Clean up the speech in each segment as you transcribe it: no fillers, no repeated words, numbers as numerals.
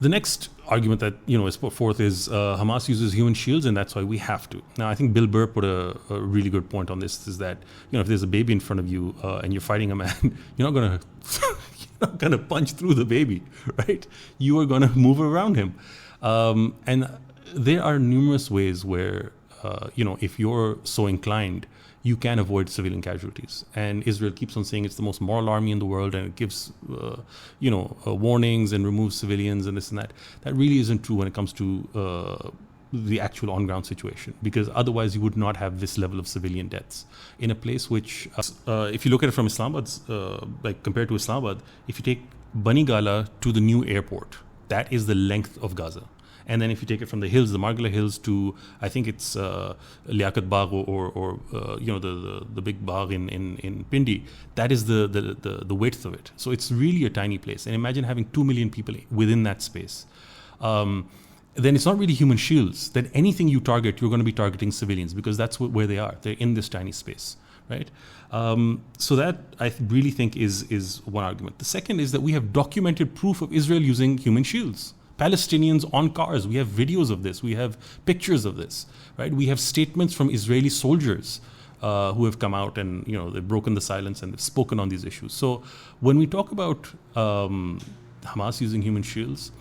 The next argument that is put forth is Hamas uses human shields, and that's why we have to. Now, I think Bill Burr put a really good point on this: is that if there's a baby in front of you and you're fighting a man, you're not gonna punch through the baby, right? You are gonna move around him, and there are numerous ways where if you're so inclined, you can avoid civilian casualties. And Israel keeps on saying it's the most moral army in the world, and it gives, warnings and removes civilians and this and that. That really isn't true when it comes to the actual on-ground situation, because otherwise you would not have this level of civilian deaths in a place which, if you look at it from Islamabad's, compared to Islamabad, if you take Bani Gala to the new airport, that is the length of Gaza. And then if you take it from the hills, the Margala Hills, to I think it's Liaquat Bagh or the big Bagh in Pindi, that is the width of it. So it's really a tiny place. And imagine having 2 million people within that space. Then it's not really human shields. Then anything you target, you're going to be targeting civilians, because that's where they are. They're in this tiny space, right? So that I really think is one argument. The second is that we have documented proof of Israel using human shields. Palestinians on cars. We have videos of this. We have pictures of this, right? We have statements from Israeli soldiers who have come out and, they've broken the silence and they've spoken on these issues. So when we talk about Hamas using human shields,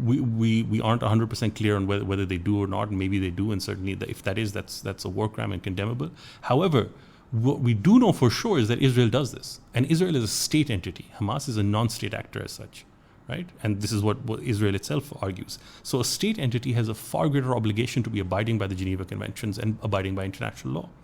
we aren't 100% clear on whether they do or not, and maybe they do, and certainly if that is, that's a war crime and condemnable. However, what we do know for sure is that Israel does this, and Israel is a state entity. Hamas is a non-state actor as such. Right? And this is what Israel itself argues. So a state entity has a far greater obligation to be abiding by the Geneva Conventions and abiding by international law.